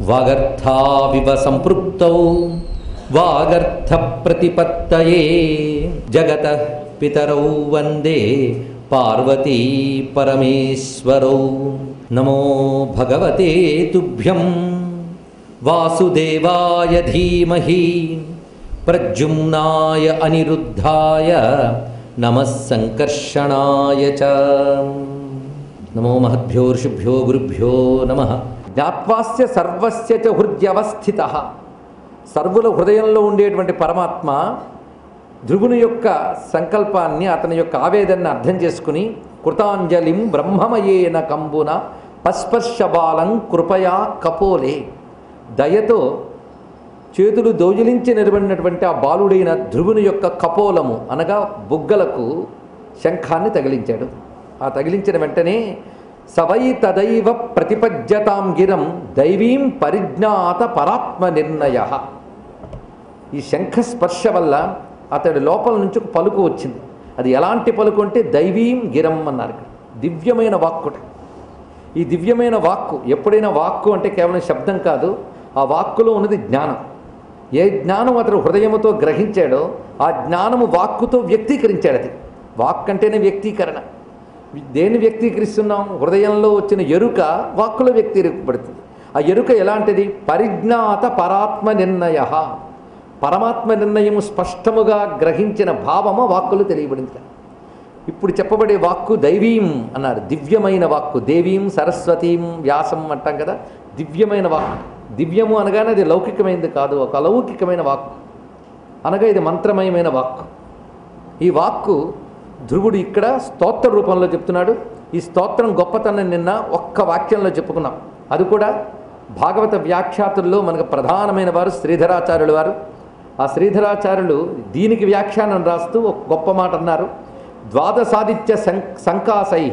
వాగర్థావివ సంపృక్తౌ వాగర్థ ప్రతిపత్తయే జగతః పితరౌ వందే పార్వతీ పరమేశ్వరౌ. నమో భగవతే తుభ్యం వాసుదేవాయ ధీమహి ప్రద్యుమ్నాయ అనిరుద్ధాయ నమః సంకర్షణాయ చ. నమో మహద్భ్యో ఋషిభ్యో గురుభ్యో నమః. జ్ఞాత్వాస్య సర్వస్య చ హృద్యవస్థితః. సర్వుల హృదయంలో ఉండేటువంటి పరమాత్మ ధ్రువుని యొక్క సంకల్పాన్ని, అతని యొక్క ఆవేదనని అర్థం చేసుకుని కృతాంజలిం బ్రహ్మమయేన కంబున పస్పర్శబాలం కృపయా కపోలే. దయతో చేతులు దోజిలించి నిలబడినటువంటి ఆ బాలుడైన ధ్రువుని యొక్క కపోలము అనగా బుగ్గలకు శంఖాన్ని తగిలించాడు. ఆ తగిలించిన వెంటనే సవై తదైవ ప్రతిపజ్యతాం గిరం దైవీం పరిజ్ఞాత పరాత్మ నిర్ణయ. ఈ శంఖ స్పర్శ వల్ల అతడి లోపల నుంచి ఒక పలుకు వచ్చింది. అది ఎలాంటి పలుకు అంటే దైవీం గిరం అన్నారు. దివ్యమైన వాక్కుట. ఈ దివ్యమైన వాక్కు, ఎప్పుడైనా వాక్కు అంటే కేవలం శబ్దం కాదు, ఆ వాక్కులో ఉన్నది జ్ఞానం. ఏ జ్ఞానం అతడు హృదయముతో గ్రహించాడో ఆ జ్ఞానము వాక్కుతో వ్యక్తీకరించాడు. అది వాక్ అంటేనే వ్యక్తీకరణ. దేన్ని వ్యక్తీకరిస్తున్నాం? హృదయంలో వచ్చిన ఎరుక వాక్కులో వ్యక్తీకరింపబడుతుంది. ఆ ఎరుక ఎలాంటిది? పరిజ్ఞాత పరాత్మ నిర్ణయ. పరమాత్మ నిర్ణయము స్పష్టముగా గ్రహించిన భావము వాక్కులు తెలియబడింది. ఇప్పుడు చెప్పబడే వాక్కు దైవీం అన్నారు. దివ్యమైన వాక్కు. దేవీం సరస్వతీం వ్యాసం అంటాం కదా, దివ్యమైన వాక్కు. దివ్యము అనగానే అది లౌకికమైనది కాదు, ఒక అలౌకికమైన వాక్కు. అనగా ఇది మంత్రమయమైన వాక్కు. ఈ వాక్కు ధ్రువుడు ఇక్కడ స్తోత్ర రూపంలో చెప్తున్నాడు. ఈ స్తోత్రం గొప్పతనం నిన్న ఒక్క వాక్యంలో చెప్పుకున్నాం. అది కూడా భాగవత వ్యాఖ్యాతుల్లో మనకు ప్రధానమైన వారు శ్రీధరాచార్యుల వారు. ఆ శ్రీధరాచార్యులు దీనికి వ్యాఖ్యానం రాస్తూ ఒక గొప్ప మాట అన్నారు. ద్వాదశాదిత్య సంకాసై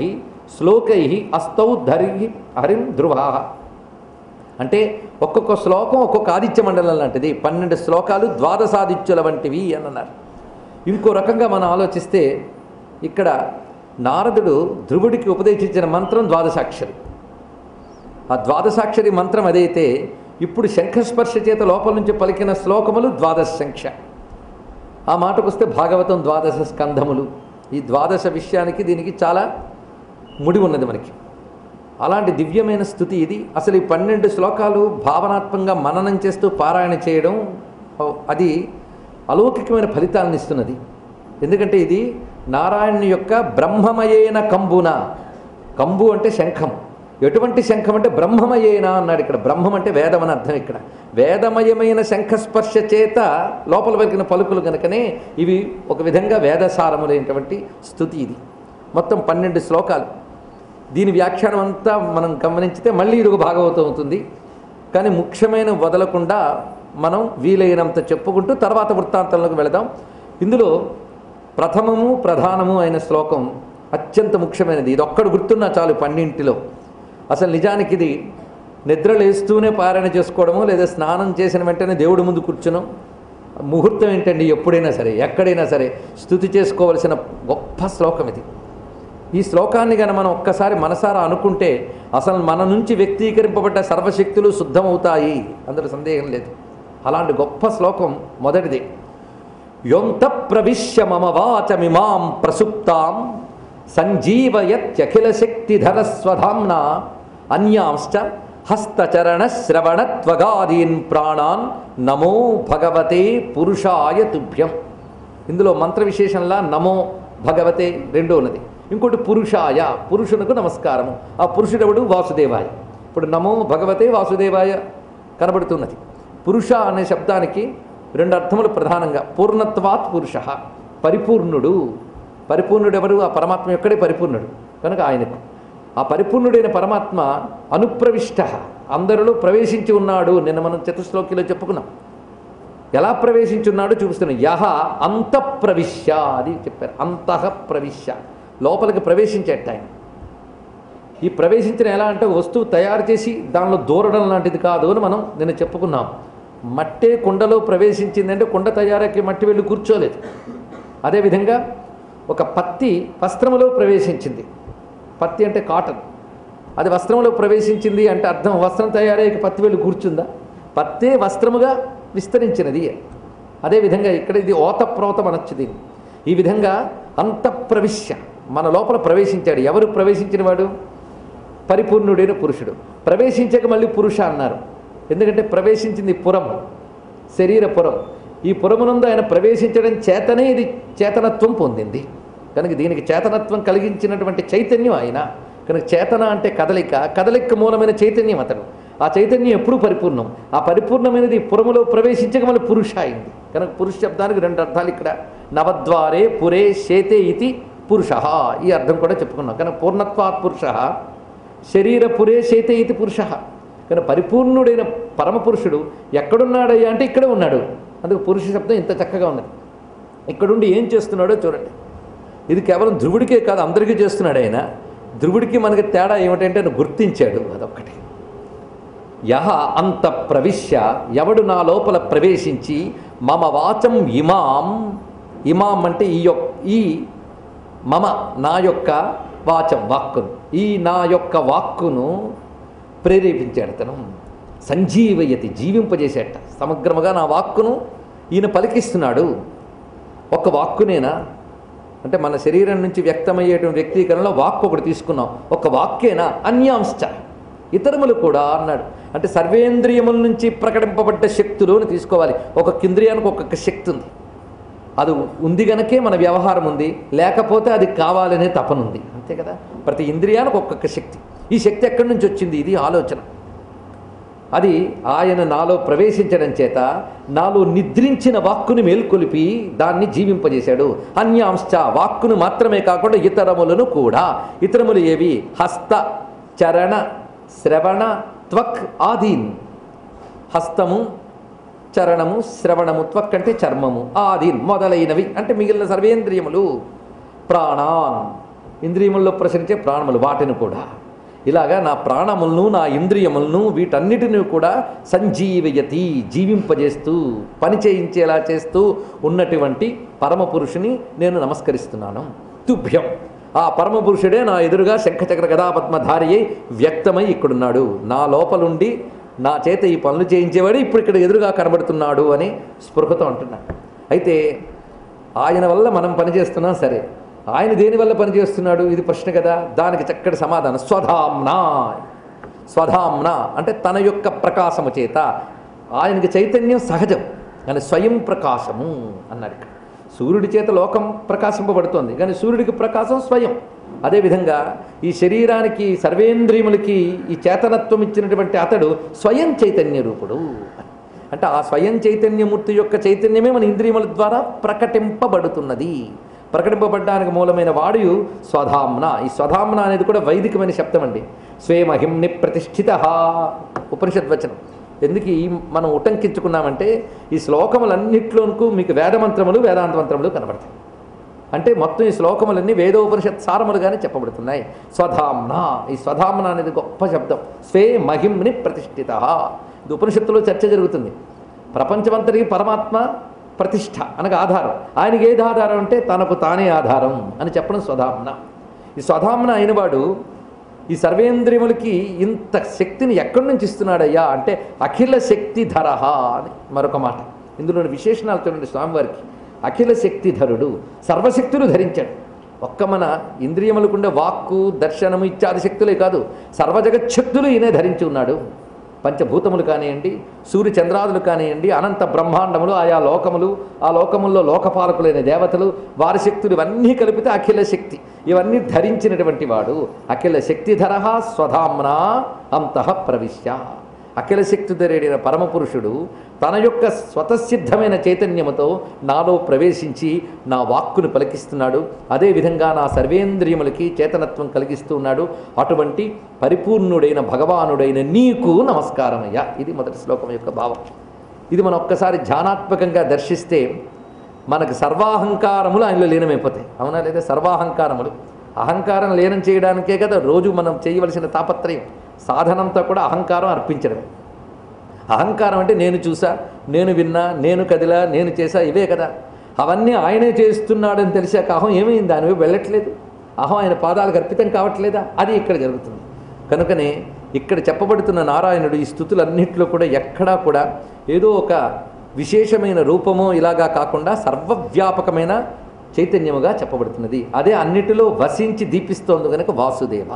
శ్లోకై అస్తౌ ధరి హరిం ధ్రువా. అంటే ఒక్కొక్క శ్లోకం ఒక్కొక్క ఆదిత్య మండలం లాంటిది. 12 శ్లోకాలు ద్వాదశాదిత్యుల వంటివి అని అన్నారు. ఇంకో రకంగా మనం ఆలోచిస్తే ఇక్కడ నారదుడు ధ్రువుడికి ఉపదేశించిన మంత్రం ద్వాదశాక్షరి. ఆ ద్వాదశాక్షరి మంత్రం అదైతే ఇప్పుడు శంఖస్పర్శ చేత లోపల నుంచి పలికిన శ్లోకములు ద్వాదశ సంఖ్య. ఆ మాటకు వస్తే భాగవతం 12 స్కంధములు. ఈ ద్వాదశ విషయానికి దీనికి చాలా ముడి ఉన్నది మనకి. అలాంటి దివ్యమైన స్థుతి ఇది. అసలు ఈ 12 శ్లోకాలు భావనాత్మకంగా మననం చేస్తూ పారాయణ చేయడం అది అలౌకికమైన ఫలితాలను ఇస్తున్నది. ఎందుకంటే ఇది నారాయణుని యొక్క బ్రహ్మమయేన కంబున. కంబు అంటే శంఖం. ఎటువంటి శంఖం అంటే బ్రహ్మమయేన అన్నాడు. ఇక్కడ బ్రహ్మం అంటే వేదం అని అర్థం. ఇక్కడ వేదమయమైన శంఖస్పర్శ చేత లోపల వెలిగిన పలుకులు కనుకనే ఇవి ఒక విధంగా వేదసారములైనటువంటి స్థుతి. ఇది మొత్తం 12 శ్లోకాలు. దీని వ్యాఖ్యానం అంతా మనం గమనించితే మళ్ళీ ఇది ఒక భాగవతం అవుతుంది. కానీ ముఖ్యమైన వదలకుండా మనం వీలైనంత చెప్పుకుంటూ తర్వాత వృత్తాంతంలోకి వెళదాం. ఇందులో ప్రథమము ప్రధానము అయిన శ్లోకం అత్యంత ముఖ్యమైనది. ఇది ఒక్కడు గుర్తున్నా చాలు 12లో. అసలు నిజానికి ఇది నిద్రలేస్తూనే పారాయణ చేసుకోవడము, లేదా స్నానం చేసిన వెంటనే దేవుడి ముందు కూర్చున్నాం. ముహూర్తం ఏంటండి? ఎప్పుడైనా సరే ఎక్కడైనా సరే స్తుతి చేసుకోవలసిన గొప్ప శ్లోకం ఇది. ఈ శ్లోకాన్ని కనుక మనం ఒక్కసారి మనసారా అనుకుంటే అసలు మన నుంచి వ్యక్తీకరింపబడ్డ సర్వశక్తులు శుద్ధమవుతాయి, అందులో సందేహం లేదు. అలాంటి గొప్ప శ్లోకం మొదటిది. యోంత ప్రవిశ్య మమ వాచమిమాం ప్రసుప్తాం సంజీవయత్యఖిల శక్తిధర స్వధామ్నా అన్యాంశ్చ హస్తచరణ శ్రవణత్వగాదీన్ ప్రాణాన్ నమో భగవతే పురుషాయ తుభ్యం. ఇందులో మంత్ర విశేషంలా నమో భగవతే రెండో ఉన్నది. ఇంకోటి పురుషాయ, పురుషునకు నమస్కారము. ఆ పురుషుడెవడు? వాసుదేవాయ. ఇప్పుడు నమో భగవతే వాసుదేవాయ కనబడుతున్నది. పురుష అనే శబ్దానికి 2 అర్థములు ప్రధానంగా. పూర్ణత్వాత్ పురుష, పరిపూర్ణుడు. పరిపూర్ణుడు ఎవరు? ఆ పరమాత్మ యొక్కడే పరిపూర్ణుడు కనుక ఆయనకు. ఆ పరిపూర్ణుడైన పరమాత్మ అనుప్రవిష్ట, అందరిలో ప్రవేశించి ఉన్నాడు. నిన్న మనం చతుశ్లోకిలో చెప్పుకున్నాం. ఎలా ప్రవేశించున్నాడో చూపిస్తున్నాం. యహ అంతఃప్రవిశ్య అది చెప్పారు. అంతః ప్రవిశ్య, లోపలికి ప్రవేశించేట ఆయన. ఈ ప్రవేశించిన ఎలా అంటే వస్తువు తయారు చేసి దానిలో దూరడం లాంటిది కాదు అని మనం నిన్న చెప్పుకున్నాం. మట్టే కుండలో ప్రవేశించిందంటే కుండ తయారీకి మట్టి వెళ్ళి కూర్చోలేదు. అదేవిధంగా ఒక పత్తి వస్త్రములో ప్రవేశించింది. పత్తి అంటే కాటన్. అది వస్త్రంలో ప్రవేశించింది అంటే అర్థం వస్త్రం తయారయ్యాక పత్తి వెళ్ళి కూర్చుందా? పత్తే వస్త్రముగా విస్తరించినది. అదేవిధంగా ఇక్కడ ఇది ఓతప్రోతం అనొచ్చు దీన్ని. ఈ విధంగా అంతఃప్రవిశ్య మన లోపల ప్రవేశించాడు. ఎవరు ప్రవేశించిన వాడు? పరిపూర్ణుడైన పురుషుడు. ప్రవేశించాక మళ్ళీ పురుష అన్నారు. ఎందుకంటే ప్రవేశించింది పురం, శరీర పురం. ఈ పురమునందు ఆయన ప్రవేశించడం చేతనే ఇది చేతనత్వం పొందింది. కనుక దీనికి చేతనత్వం కలిగించినటువంటి చైతన్యం ఆయన. కనుక చేతన అంటే కదలిక, కదలిక మూలమైన చైతన్యం అతడు. ఆ చైతన్యం ఎప్పుడూ పరిపూర్ణం. ఆ పరిపూర్ణమైనది పురములో ప్రవేశించక మళ్ళీ పురుష అయింది. కనుక పురుష శబ్దానికి రెండు అర్థాలు ఇక్కడ. నవద్వారే పురే శేతే ఇది పురుష, ఈ అర్థం కూడా చెప్పుకున్నాం. కనుక పూర్ణత్వాత్ పురుష, శరీర పురే శేతే ఇది పురుష. కనుక పరిపూర్ణుడైన పరమపురుషుడు ఎక్కడున్నాడయ్యా అంటే ఇక్కడే ఉన్నాడు. అందుకు పురుష శబ్దం ఇంత చక్కగా ఉన్నది. ఇక్కడుండి ఏం చేస్తున్నాడో చూడండి. ఇది కేవలం ధ్రువుడికే కాదు, అందరికీ చేస్తున్నాడు ఆయన. ధ్రువుడికి మనకి తేడా ఏమిటంటే గుర్తించాడు, అదొక్కటి. యహ అంత ప్రవిశ్య, ఎవడు నా లోపల ప్రవేశించి మమ వాచం ఇమాం, ఇమాం అంటే ఈ మమ నా యొక్క వాచం వాక్కును, ఈ నా యొక్క వాక్కును ప్రేరేపించాడు అతను. సంజీవయతి, జీవింపజేసేట. సమగ్రముగా నా వాక్కును ఈయన పలికిస్తున్నాడు. ఒక వాక్కునేనా అంటే మన శరీరం నుంచి వ్యక్తమయ్యేటువంటి వ్యక్తీకరణలో వాక్కు ఒకటి తీసుకున్నాం. ఒక వాక్యేనా? అన్యాంశ్చ, ఇతరములు కూడా అన్నాడు. అంటే సర్వేంద్రియముల నుంచి ప్రకటింపబడ్డ శక్తులు అని తీసుకోవాలి. ఒక్కొక్క ఇంద్రియానికి ఒక్కొక్క శక్తి ఉంది. అది ఉంది గనకే మన వ్యవహారం ఉంది, లేకపోతే అది కావాలనే తపనుంది, అంతే కదా. ప్రతి ఇంద్రియానికి ఒక్కొక్క శక్తి. ఈ శక్తి ఎక్కడి నుంచి వచ్చింది? ఇది ఆలోచన. అది ఆయన నాలో ప్రవేశించడం చేత నాలో నిద్రించిన వాక్కుని మేల్కొలిపి దాన్ని జీవింపజేశాడు. అన్యాంశ్చ, వాక్కును మాత్రమే కాకుండా ఇతరములను కూడా. ఇతరములు ఏవి? హస్త, చరణ, శ్రవణ, త్వక్ ఆదీన్. హస్తము, చరణము, శ్రవణము, త్వక్ అంటే చర్మము, ఆదీన్ మొదలైనవి అంటే మిగిలిన సర్వేంద్రియములు. ప్రాణాన్, ఇంద్రియముల్లో ప్రసరించే ప్రాణములు, వాటిని కూడా. ఇలాగా నా ప్రాణములను, నా ఇంద్రియములను, వీటన్నిటిని కూడా సంజీవయతి, జీవింపజేస్తూ పని చేయించేలా చేస్తూ ఉన్నటువంటి పరమపురుషుని నేను నమస్కరిస్తున్నాను. తుభ్యం, ఆ పరమపురుషుడే నా ఎదురుగా శంఖచక్ర గదాపద్మధారి అయి వ్యక్తమై ఇక్కడున్నాడు. నా లోపలుండి నా చేత ఈ పనులు చేయించేవాడు ఇప్పుడు ఇక్కడ ఎదురుగా కనబడుతున్నాడు అని స్పృహతో అంటున్నాడు. అయితే ఆయన వల్ల మనం పనిచేస్తున్నాం, సరే, ఆయన దేనివల్ల పనిచేస్తున్నాడు? ఇది ప్రశ్న కదా. దానికి చక్కటి సమాధానం స్వధామ్నా. స్వధామ్నా అంటే తన యొక్క ప్రకాశము చేత. ఆయనకి చైతన్యం సహజం, కానీ స్వయం ప్రకాశము అన్నాడు ఇక్కడ. సూర్యుడి చేత లోకం ప్రకాశింపబడుతోంది, కానీ సూర్యుడికి ప్రకాశం స్వయం. అదేవిధంగా ఈ శరీరానికి, సర్వేంద్రియములకి ఈ చేతనత్వం ఇచ్చినటువంటి అతడు స్వయం చైతన్య రూపుడు. అంటే ఆ స్వయం చైతన్యమూర్తి యొక్క చైతన్యమే మన ఇంద్రియముల ద్వారా ప్రకటింపబడుతున్నది. ప్రకటింపబడ్డానికి మూలమైన వాడు స్వధామ్న. ఈ స్వధామ్న అనేది కూడా వైదికమైన శబ్దం అండి. స్వేమహింని ప్రతిష్ఠిత ఉపనిషద్వచనం. ఎందుకు ఈ మనం ఉటంకించుకున్నామంటే ఈ శ్లోకములన్నింటిలోనూ మీకు వేదమంత్రములు, వేదాంత మంత్రములు కనబడతాయి. అంటే మొత్తం ఈ శ్లోకములన్నీ వేదోపనిషత్ సారములుగానే చెప్పబడుతున్నాయి. స్వధామ్న, ఈ స్వధామ్న అనేది గొప్ప శబ్దం. స్వే మహింని ప్రతిష్ఠిత. ఇది ఉపనిషత్తులో చర్చ జరుగుతుంది. ప్రపంచమంతటికి పరమాత్మ ప్రతిష్ఠ అనగా ఆధారం. ఆయనకి ఏది ఆధారం అంటే తనకు తానే ఆధారం అని చెప్పడం స్వధామ్న. ఈ స్వధామ్న అయినవాడు ఈ సర్వేంద్రియములకి ఇంత శక్తిని ఎక్కడి నుంచి ఇస్తున్నాడయ్యా అంటే అఖిల శక్తిధర అని మరొక మాట. ఇందులోని విశేషణాలు చూడండి స్వామివారికి. అఖిల శక్తిధరుడు, సర్వశక్తులు ధరించాడు. ఒక్క మన ఇంద్రియములకుండే వాక్కు, దర్శనము ఇత్యాది శక్తులే కాదు, సర్వజగచ్చక్తులు ఈయనే ధరించి ఉన్నాడు. పంచభూతములు కానివ్వండి, సూర్య చంద్రాదులు కానివ్వండి, అనంత బ్రహ్మాండములు, ఆయా లోకములు, ఆ లోకముల్లో లోకపాలకులైన దేవతలు, వారి శక్తులు ఇవన్నీ కలిపితే అఖిల శక్తి. ఇవన్నీ ధరించినటువంటి వాడు అఖిల శక్తిధర స్వధామ్నా అంతః ప్రవిశ్య. అఖిల శక్తిధరుడైన పరమపురుషుడు తన యొక్క స్వతసిద్ధమైన చైతన్యముతో నాలో ప్రవేశించి నా వాక్కును పలికిస్తున్నాడు. అదేవిధంగా నా సర్వేంద్రియములకి చేతనత్వం కలిగిస్తూ ఉన్నాడు. అటువంటి పరిపూర్ణుడైన భగవానుడైన నీకు నమస్కారమయ్యా. ఇది మొదటి శ్లోకం యొక్క భావం. ఇది మనం ఒక్కసారి ధ్యానాత్మకంగా దర్శిస్తే మనకు సర్వాహంకారములు ఆయనలో లీనమైపోతాయి. అవునా లేదా? సర్వాహంకారములు, అహంకారం లీనం చేయడానికే కదా రోజు మనం చేయవలసిన తాపత్రయం. సాధనంతో కూడా అహంకారం అర్పించడమే. అహంకారం అంటే నేను చూసా, నేను విన్నా, నేను కదిలా, నేను చేశా, ఇవే కదా. అవన్నీ ఆయనే చేస్తున్నాడని తెలిసాక అహం ఏమైంది? దానివే వెళ్ళట్లేదు. అహం ఆయన పాదాలకు అర్పితం కావట్లేదా? అది ఇక్కడ జరుగుతుంది. కనుకనే ఇక్కడ చెప్పబడుతున్న నారాయణుడు ఈ స్థుతులన్నింటిలో కూడా ఎక్కడా కూడా ఏదో ఒక విశేషమైన రూపమో ఇలాగా కాకుండా సర్వవ్యాపకమైన చైతన్యముగా చెప్పబడుతున్నది. అదే అన్నిటిలో వసించి దీపిస్తోంది కనుక వాసుదేవ.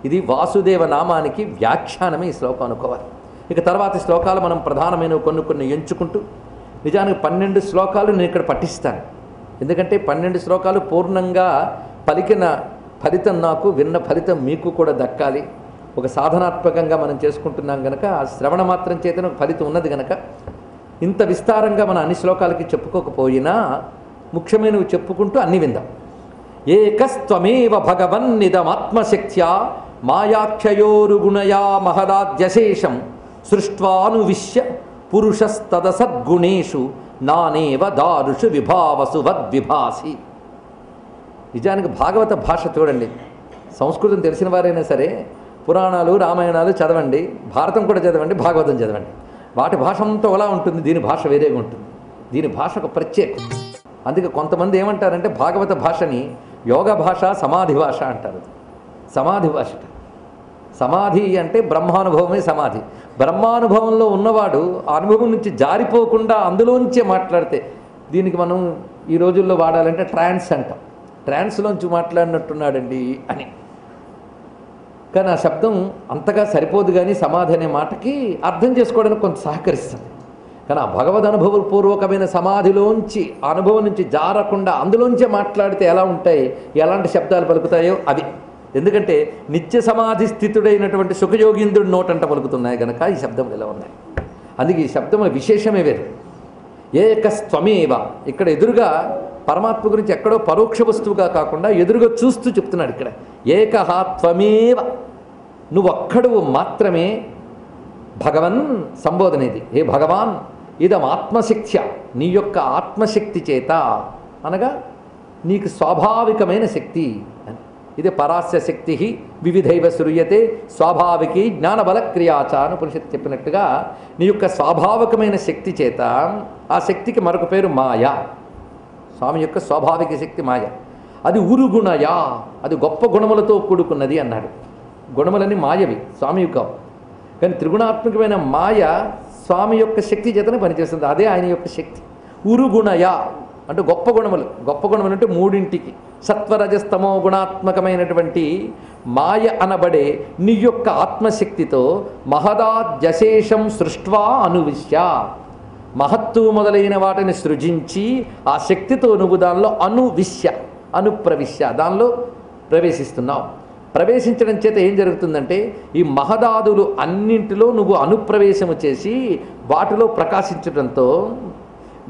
ఇది వాసుదేవ నామానికి వ్యాఖ్యానమే ఈ శ్లోకం అనుకోవాలి. ఇక తర్వాతి శ్లోకాలు మనం ప్రధానమైన కొన్ని ఎంచుకుంటూ, నిజానికి 12 శ్లోకాలు నేను ఇక్కడ పఠిస్తాను. ఎందుకంటే 12 శ్లోకాలు పూర్ణంగా పలికిన ఫలితం నాకు, విన్న ఫలితం మీకు కూడా దక్కాలి. ఒక సాధనాత్మకంగా మనం చేసుకుంటున్నాం కనుక ఆ శ్రవణ మాత్రం చేతనే ఒక ఫలితం ఉన్నది కనుక ఇంత విస్తారంగా మన అన్ని శ్లోకాలకి చెప్పుకోకపోయినా ముఖ్యమైనవి చెప్పుకుంటూ అన్ని విందాం. ఏకస్త్వమేవ భగవన్నిదమాత్మశక్త్యా మాయాఖ్యయోరుగుణయా మహదాద్యశేషం సృష్ట్వానువిశ్య పురుషస్తదసద్గుణేషు నానేవ దారుషు విభావసు వద్విభాసి. నిజానికి భాగవత భాష చూడండి. సంస్కృతం తెలిసిన వారైనా సరే పురాణాలు రామాయణాలు చదవండి, భారతం కూడా చదవండి, భాగవతం చదవండి. వాటి భాష అంతా ఎలా ఉంటుంది, దీని భాష వేరేగా ఉంటుంది. దీని భాష ఒక ప్రత్యేకం. అందుకే కొంతమంది ఏమంటారంటే భాగవత భాషని యోగ భాష, సమాధి భాష అంటారు. సమాధి భాష, సమాధి అంటే బ్రహ్మానుభవమే సమాధి. బ్రహ్మానుభవంలో ఉన్నవాడు ఆ అనుభవం నుంచి జారిపోకుండా అందులోంచే మాట్లాడితే, దీనికి మనం ఈ రోజుల్లో వాడాలంటే ట్రాన్స్ అంటాం. ట్రాన్స్లోంచి మాట్లాడినట్టున్నాడండి అని. కానీ ఆ శబ్దం అంతగా సరిపోదు, కానీ సమాధి అనే మాటకి అర్థం చేసుకోవడానికి కొంత సహకరిస్తుంది. కానీ ఆ భగవద్ అనుభవపూర్వకమైన సమాధిలోంచి ఆ అనుభవం నుంచి జారకుండా అందులోంచే మాట్లాడితే ఎలా ఉంటాయి, ఎలాంటి శబ్దాలు పలుకుతాయో అవి. ఎందుకంటే నిత్య సమాధి స్థితుడైనటువంటి సుఖయోగీంద్రుడి నోటంట పలుకుతున్నాయి కనుక ఈ శబ్దములు ఎలా ఉన్నాయి. అందుకే ఈ శబ్దముల విశేషమే వేరు. ఏకస్త్వమేవ, ఇక్కడ ఎదురుగా పరమాత్మ గురించి ఎక్కడో పరోక్ష వస్తువుగా కాకుండా ఎదురుగా చూస్తూ చెప్తున్నాడు. ఇక్కడ ఏకహ త్వమేవ, నువ్వొక్కడువు మాత్రమే. భగవన్ సంబోధన ఇది. ఏ భగవాన్, ఇదం ఆత్మశక్త్య, నీ యొక్క ఆత్మశక్తి చేత, అనగా నీకు స్వాభావికమైన శక్తి అని. ఇది పరాస్య శక్తి వివిధైవ శ్రూయతే స్వాభావికి జ్ఞానబల క్రియాచ అని ఉపనిషత్తు చెప్పినట్టుగా నీ యొక్క స్వాభావికమైన శక్తి చేత, ఆ శక్తికి మరొక పేరు మాయ. స్వామి యొక్క స్వాభావిక శక్తి మాయ. అది ఉరుగుణయా, అది గొప్ప గుణములతో కూడుకున్నది అన్నాడు. గుణములన్నీ మాయవి, స్వామి యొక్క. కానీ త్రిగుణాత్మకమైన మాయ స్వామి యొక్క శక్తి చేతనే పనిచేస్తుంది. అదే ఆయన యొక్క శక్తి. ఉరుగుణయ అంటే గొప్ప గుణములు. గొప్ప గుణములు అంటే మూడింటికి సత్వరజస్తమో గుణాత్మకమైనటువంటి మాయ అనబడే నీ యొక్క ఆత్మశక్తితో మహదాద్యశేషం సృష్ట్వా అనువిశ్య, మహత్తు మొదలైన వాటిని సృజించి ఆ శక్తితో నువ్వు దానిలో అనువిశ్య, అనుప్రవిశ్య, దానిలో ప్రవేశిస్తున్నావు. ప్రవేశించడం చేత ఏం జరుగుతుందంటే ఈ మహదాదులు అన్నింటిలో నువ్వు అనుప్రవేశము చేసి వాటిలో ప్రకాశించడంతో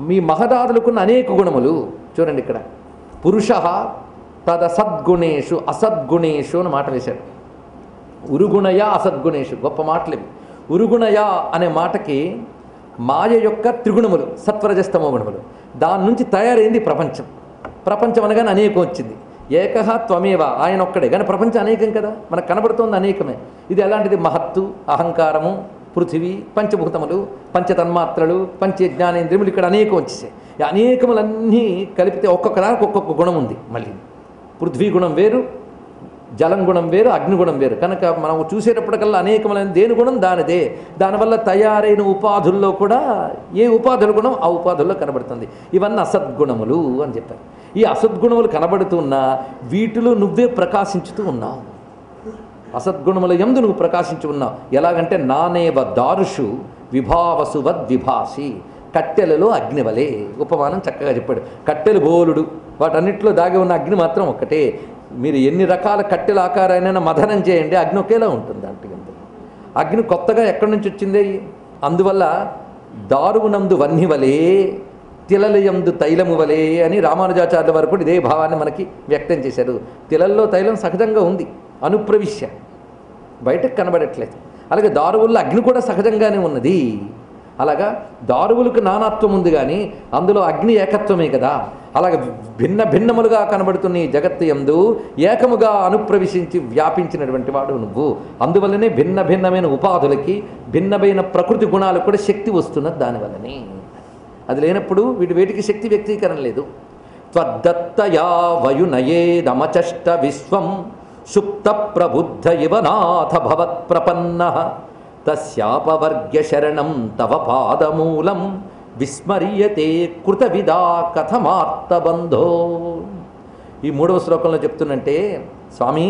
మీ మహదాదులకున్న అనేక గుణములు చూడండి. ఇక్కడ పురుష తదసద్గుణేషు అసద్గుణేషు అని మాట వేశాడు. ఉరుగుణయ అసద్గుణేషు, గొప్ప మాటలు ఇవి. ఉరుగుణయ అనే మాటకి మాయ యొక్క త్రిగుణములు, సత్వరజస్తమో గుణములు, దాని నుంచి తయారైంది ప్రపంచం. ప్రపంచం అనగానే అనేకం వచ్చింది. ఏకహ త్వమేవ, ఆయన ఒక్కడే. కానీ ప్రపంచం అనేకం కదా, మనకు కనబడుతోంది అనేకమే. ఇది ఎలాంటిది? మహత్తు, అహంకారము, పృథివీ, పంచభూతములు, పంచతన్మాత్రలు, పంచజ్ఞానేంద్రియములు, ఇక్కడ అనేకం వచ్చేసాయి. ఈ అనేకములన్నీ కలిపితే ఒక్కొక్కదానికి ఒక్కొక్క గుణం ఉంది. మళ్ళీ పృథ్వీ గుణం వేరు, జలం గుణం వేరు, అగ్నిగుణం వేరు. కనుక మనం చూసేటప్పటికల్లా అనేకములైన దేని గుణం దానిదే. దానివల్ల తయారైన ఉపాధుల్లో కూడా ఏ ఉపాధుల గుణం ఆ ఉపాధుల్లో కనబడుతుంది. ఇవన్నీ అసద్గుణములు అని చెప్పారు. ఈ అసద్గుణములు కనబడుతున్నా వీటిలో నువ్వే ప్రకాశించుతూ ఉన్నావు. అసద్గుణముల యందు నువ్వు ప్రకాశించి ఉన్నావు. ఎలాగంటే నానేవ దారుషు విభావసు వద్విభాసి, కట్టెలలో అగ్నివలే. ఉపమానం చక్కగా చెప్పాడు. కట్టెలు గోలుడు, వాటన్నిటిలో దాగి ఉన్న అగ్ని మాత్రం ఒక్కటే. మీరు ఎన్ని రకాల కట్టెల ఆకారాన్ని మథనం చేయండి, అగ్ని ఒకేలా ఉంటుంది. అంటే అగ్ని కొత్తగా ఎక్కడి నుంచి వచ్చింది? అందువల్ల దారువునందు వన్నివలే తిలలయందు తైలము వలే అని రామానుజాచార్యుల వారు కూడా ఇదే భావాన్ని మనకి వ్యక్తం చేశారు. తిలల్లో తైలం సహజంగా ఉంది, అనుప్రవిశ్య, బయటకు కనబడట్లేదు. అలాగే దారువుల్లో అగ్ని కూడా సహజంగానే ఉన్నది. అలాగా దారువులకు నానాత్వం ఉంది, కానీ అందులో అగ్ని ఏకత్వమే కదా. అలాగే భిన్న భిన్నములుగా కనబడుతున్న ఈ జగత్తు యందు ఏకముగా అనుప్రవేశించి వ్యాపించినటువంటి వాడు నువ్వు. అందువల్లనే భిన్న భిన్నమైన ఉపాధులకి భిన్నమైన ప్రకృతి గుణాలకు కూడా శక్తి వస్తున్నది దానివల్లనే. అది లేనప్పుడు వేటికి శక్తి వ్యక్తీకరణ లేదు. త్వద్దత్తయా వయునయేదమచష్ట విశ్వం సుప్త ప్రబుద్ధ ఇవ నాథ భవత్ ప్రపన్న తస్యాపవర్గ్య శరణం తవ పాదమూలం విస్మర్యతే కృతవిదా కథమార్తబంధో. ఈ 3వ శ్లోకంలో చెప్తున్నంటే, స్వామి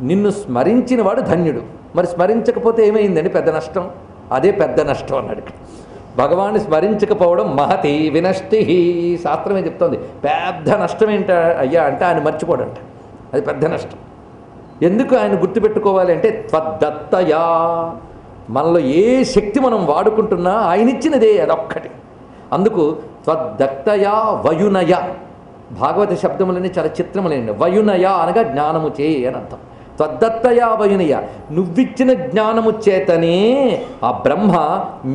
నిన్ను స్మరించిన వాడు ధన్యుడు, మరి స్మరించకపోతే ఏమైందండి? పెద్ద నష్టం. అదే పెద్ద నష్టం అన్నాడు. భగవాన్ని స్మరించకపోవడం మహతి వినష్టి. శాస్త్రమే చెప్తోంది పెద్ద నష్టం ఏంట అయ్యా అంటే ఆయన మర్చిపోడంట, అది పెద్ద నష్టం. ఎందుకు ఆయన గుర్తుపెట్టుకోవాలి అంటే త్వద్దత్తయా, మనలో ఏ శక్తి మనం వాడుకుంటున్నా ఆయన ఇచ్చినదే అదొక్కటి. అందుకు త్వద్దత్తయా వయునయ, భాగవత శబ్దములన్నీ చాలా చిత్రములేండి. వయునయ అనగా జ్ఞానము చే అని అర్థం. త్వద్దత్తయా వయునయ, నువ్విచ్చిన జ్ఞానము చేతనే ఆ బ్రహ్మ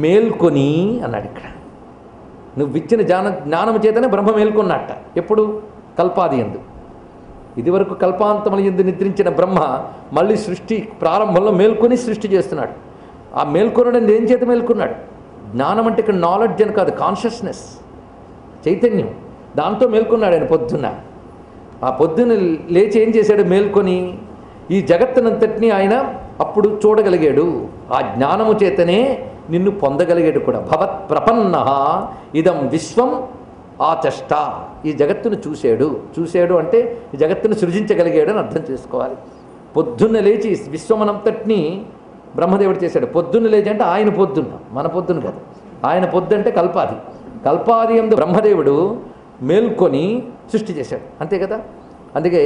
మేల్కొని అన్నాడు ఇక్కడ. నువ్విచ్చిన జ్ఞానము చేతనే బ్రహ్మ మేల్కొన్నట్ట. ఎప్పుడు? కల్పాది యందు. ఇదివరకు కల్పాంతముల యందు నిద్రించిన బ్రహ్మ మళ్ళీ సృష్టి ప్రారంభంలో మేల్కొని సృష్టి చేస్తున్నాడు. ఆ మేల్కొనడం దేని చేత మేల్కొన్నాడు? జ్ఞానం అంటే ఇక్కడ నాలెడ్జ్ అని కాదు, కాన్షియస్నెస్, చైతన్యం. దాంతో మేల్కొన్నాడు ఆయన పొద్దున్న. ఆ పొద్దున్న లేచి ఏం చేశాడు? మేల్కొని ఈ జగత్తునంతటినీ ఆయన అప్పుడు చూడగలిగాడు. ఆ జ్ఞానము చేతనే నిన్ను పొందగలిగాడు కూడా. భవత్ ప్రపన్న ఇదం విశ్వం ఆచష్ట, ఈ జగత్తును చూశాడు అంటే ఈ జగత్తును సృజించగలిగాడు అని అర్థం చేసుకోవాలి. పొద్దున్న లేచి విశ్వమనంతటినీ బ్రహ్మదేవుడు చేశాడు. పొద్దున్న లేచి అంటే ఆయన పొద్దున్న, మన పొద్దున్న కదా. ఆయన పొద్దు అంటే కల్పాది. కల్పాది యందు బ్రహ్మదేవుడు మేల్కొని సృష్టి చేశాడు, అంతే కదా. అందుకే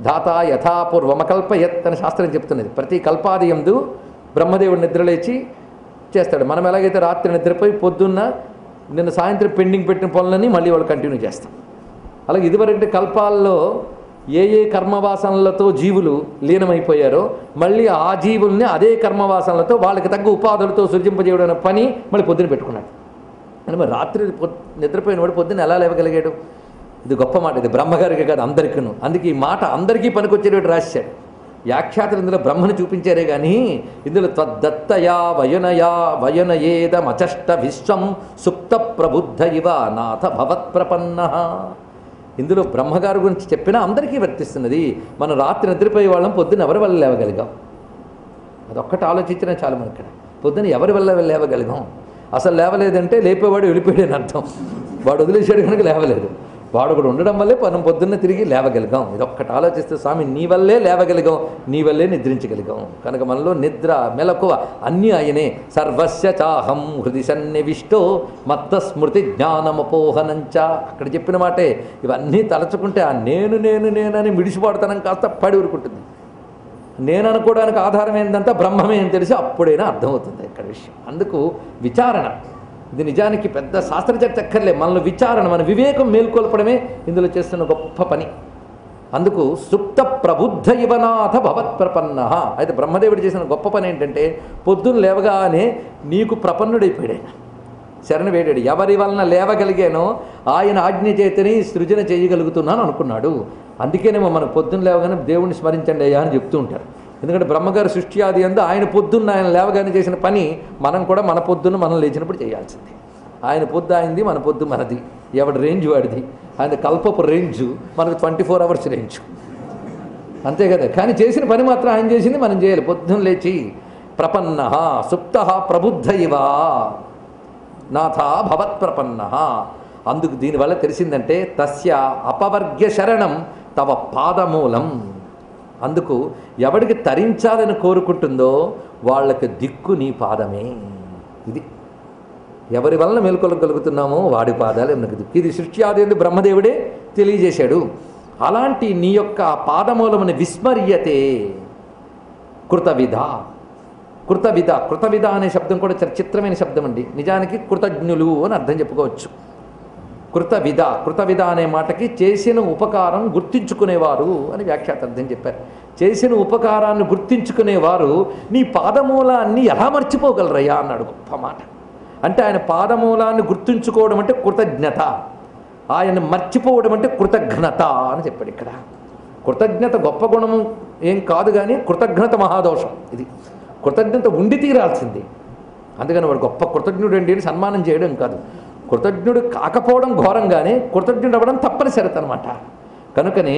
ధాత యథాపూర్వమకల్పయత్ అని శాస్త్రం చెప్తున్నది. ప్రతి కల్పాది యందు బ్రహ్మదేవుడు నిద్రలేచి చేస్తాడు. మనం ఎలాగైతే రాత్రి నిద్రపోయి పొద్దున్న నిన్న సాయంత్రం పెండింగ్ పెట్టిన పనులని మళ్ళీ వాళ్ళు కంటిన్యూ చేస్తాం. అలాగే ఇదివరకు కల్పాల్లో ఏ ఏ కర్మవాసనలతో జీవులు లీనమైపోయారో మళ్ళీ ఆ జీవుల్ని అదే కర్మవాసనలతో వాళ్ళకి తగ్గ ఉపాధులతో సృజింపజేయడం అనే పని మళ్ళీ పొద్దున పెట్టుకున్నాడు. అని మరి రాత్రి నిద్రపోయిన వాడు పొద్దున్న ఎలా లేవగలిగాడు? ఇది గొప్ప మాట. ఇది బ్రహ్మగారికి కాదు, అందరికీను. అందుకే ఈ మాట అందరికీ పనికొచ్చేటట్టు రాశాడు. వ్యాఖ్యాతలు ఇందులో బ్రహ్మను చూపించారే కానీ ఇందులో త్వద్దత్తయా వయనయేదమచష్ట విశ్వం సుప్త ప్రబుద్ధ ఇవ నాథ భవత్ ప్రపన్న. ఇందులో బ్రహ్మగారి గురించి చెప్పినా అందరికీ వర్తిస్తున్నది. మనం రాత్రి నిద్రపోయే వాళ్ళం పొద్దున్న ఎవరి వల్ల లేవగలిగాం? అదొక్కటి ఆలోచించినా చాలు. మన ఇక్కడ పొద్దున్న ఎవరి వల్ల లేవగలిగాం? అసలు లేవలేదంటే లేపేవాడు వెళ్ళిపోయాడని అర్థం. వాడు వదిలేసాడు కనుక లేవలేదు. వాడు కూడా ఉండడం వల్లే మనం పొద్దున్న తిరిగి లేవగలిగాం. ఇదొక్కటి ఆలోచిస్తే స్వామి నీ వల్లే లేవగలిగాం, నీ వల్లే నిద్రించగలిగాం. కనుక మనలో నిద్ర మెలకువ అన్నీ ఆయనే. సర్వస్య చాహం హృది సన్నివిష్టో మత్త స్మృతి జ్ఞానమపోహనంచ. అక్కడ చెప్పిన మాటే. ఇవన్నీ తలచుకుంటే ఆ నేను నేను నేనని మిడిసిపాడుతనం కాస్త పడి ఊరుకుంటుంది. నేను అనుకోవడానికి ఆధారం ఏంటంటే బ్రహ్మమే అని తెలిసి అప్పుడైనా అర్థమవుతుంది ఇక్కడ విషయం. అందుకు విచారణ, ఇది నిజానికి పెద్ద శాస్త్రచర్చ అక్కర్లే. మనలో విచారణ, మన వివేకం మేల్కొల్పడమే ఇందులో చేస్తున్న గొప్ప పని. అందుకు సుప్త ప్రబుద్ధ ఇవనాథ భవత్ ప్రపన్న. అయితే బ్రహ్మదేవుడు చేసిన గొప్ప పని ఏంటంటే పొద్దున్న లేవగానే నీకు ప్రపన్నుడైపోయాడు. ఆయన శరణ వేడాడు. ఎవరి వలన లేవగలిగానో ఆయన ఆజ్ఞ చేతని సృజన చేయగలుగుతున్నాను అనుకున్నాడు. అందుకేనేమో మనం పొద్దున్న లేవగానే దేవుణ్ణి స్మరించండి అయ్యా అని చెప్తూ ఉంటారు. ఎందుకంటే బ్రహ్మగారు సృష్టి ఆది అందు ఆయన పొద్దున్న ఆయన లేవగానే చేసిన పని మనం కూడా మన పొద్దున్న మనం లేచినప్పుడు చేయాల్సింది. ఆయన పొద్దు ఆయనది, మన పొద్దు మనది. ఎవడి రేంజ్ వాడిది. ఆయన కల్పపు రేంజు, మనకు 24 hours రేంజ్, అంతే కదా. కానీ చేసిన పని మాత్రం ఆయన చేసింది మనం చేయాలి. పొద్దున్న లేచి ప్రపన్న సుప్త ప్రబుద్ధ ఇవా నాథ భవత్ ప్రపన్న. అందుకు దీనివల్ల తెలిసిందంటే తస్య అపవర్గ్య శరణం తవ పాదమూలం. అందుకు ఎవడికి తరించాలని కోరుకుంటుందో వాళ్ళకి దిక్కు నీ పాదమే. ఇది ఎవరి వలన మేల్కొలగలుగుతున్నామో వాడి పాదాలే మనకు దిక్కు. ఇది సృష్టి ఆది బ్రహ్మదేవుడే తెలియజేశాడు. అలాంటి నీ యొక్క పాదమూలముని విస్మర్యతే కృతవిధ. కృతవిధ అనే శబ్దం కూడా చాలా చిత్రమైన శబ్దం అండి. నిజానికి కృతజ్ఞులు అని అర్థం చెప్పుకోవచ్చు. కృతవిధ అనే మాటకి చేసిన ఉపకారం గుర్తించుకునేవారు అని వ్యాఖ్యాత అర్థం చెప్పారు. చేసిన ఉపకారాన్ని గుర్తించుకునేవారు నీ పాదమూలాన్ని ఎలా మర్చిపోగలరయ్యా అన్నాడు. గొప్ప మాట. అంటే ఆయన పాదమూలాన్ని గుర్తుంచుకోవడం అంటే కృతజ్ఞత, ఆయన మర్చిపోవడం అంటే కృతజ్ఞత అని చెప్పాడు ఇక్కడ. కృతజ్ఞత గొప్ప గుణం ఏం కాదు, కానీ కృతజ్ఞత మహాదోషం. ఇది కృతజ్ఞత ఉండి తీరాల్సింది. అందుకని వాడు గొప్ప కృతజ్ఞుడు అండి అని సన్మానం చేయడం కాదు. కృతజ్ఞుడు కాకపోవడం ఘోరంగానే కృతజ్ఞుడు అవ్వడం తప్పనిసరి అనమాట. కనుకనే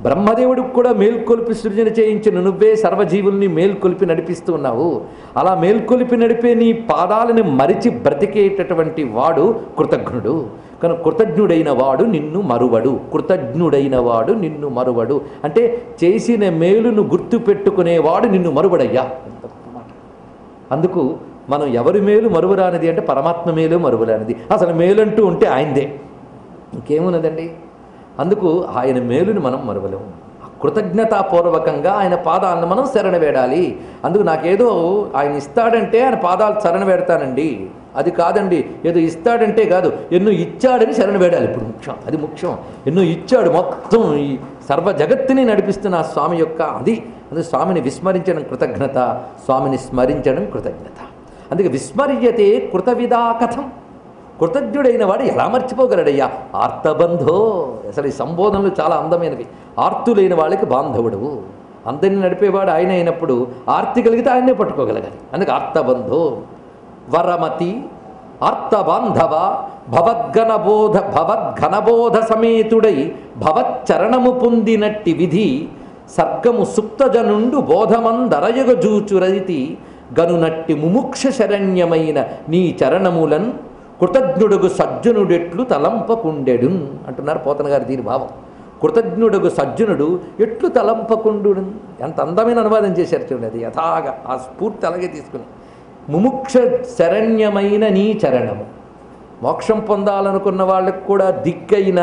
బ్రహ్మదేవుడికి కూడా మేల్కొల్పి సృజన చేయించిన నువ్వే సర్వజీవుల్ని మేల్కొల్పి నడిపిస్తూ ఉన్నావు. అలా మేల్కొల్పి నడిపే నీ పాదాలను మరిచి బ్రతికేటటువంటి వాడు కృతజ్ఞుడు. కనుక కృతజ్ఞుడైన వాడు నిన్ను మరువడు. కృతజ్ఞుడైన వాడు నిన్ను మరువడు అంటే చేసిన మేలును గుర్తు పెట్టుకునేవాడు నిన్ను మరువడయ్యా. అందుకు మనం ఎవరి మేలు మరువరానిది అంటే పరమాత్మ మేలు మరువరానిది. అసలు మేలంటూ ఉంటే ఆయనదే, ఇంకేమున్నదండి. అందుకు ఆయన మేలుని మనం మరువలేము. కృతజ్ఞతాపూర్వకంగా ఆయన పాదాలను మనం శరణ వేడాలి. అందుకు నాకేదో ఆయన ఇస్తాడంటే ఆయన పాదాలు శరణ వేడతానండి, అది కాదండి. ఏదో ఇస్తాడంటే కాదు, ఎన్నో ఇచ్చాడని శరణ వేడాలి. ఇప్పుడు ముఖ్యం, అది ముఖ్యం. ఎన్నో ఇచ్చాడు, మొత్తం ఈ సర్వ జగత్తుని నడిపిస్తున్న ఆ స్వామి యొక్క అది. అందుకే స్వామిని విస్మరించడం కృతజ్ఞత, స్వామిని స్మరించడం కృతజ్ఞత. అందుకే విస్మర్యతే కృతవిదా కథం. కృతజ్ఞుడైన వాడు ఎలా మర్చిపోగలడయ్యా. ఆర్తబంధో, అసలు ఈ సంబోధనలు చాలా అందమైనవి. ఆర్తులైన వాళ్ళకి బాంధవుడు. అందరిని నడిపేవాడు ఆయన అయినప్పుడు ఆర్తి కలిగితే ఆయన్నే పట్టుకోగలగాలి. అందుకే ఆర్తబంధో వరమతి ఆర్తబాంధవ భవద్ఘనబోధ సమేతుడై భవచ్చరణము పొందినట్టి విధి సర్గము సుప్తజనుండు బోధమందరయగజూచురైతి గనునట్టి ముముక్ష శరణ్యమైన నీ చరణములన్ కృతజ్ఞుడుగు సజ్జనుడెట్లు తలంపకుండెడు అంటున్నారు పోతన గారు. దీని భావం కృతజ్ఞుడుగు సజ్జనుడు ఎట్లు తలంపకుండు. ఎంత అందమైన అనువాదం చేశారు చూడండి. అది యథాగా ఆ స్ఫూర్తి అలాగే తీసుకుని ముముక్ష శరణ్యమైన నీ చరణము. మోక్షం పొందాలనుకున్న వాళ్ళకు కూడా దిక్కైన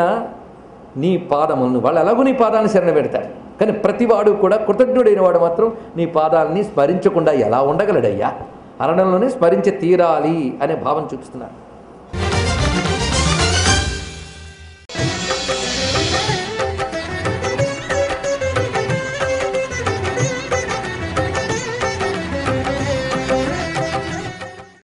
నీ పాదములను వాళ్ళు ఎలాగో నీ పాదాలను శరణ పెడతారు. కానీ ప్రతివాడు కూడా కృతజ్ఞుడైన వాడు మాత్రం నీ పాదాలని స్మరించకుండా ఎలా ఉండగలడయ్యా. అరణంలోనే స్మరించి తీరాలి అనే భావం చూపిస్తున్నారు.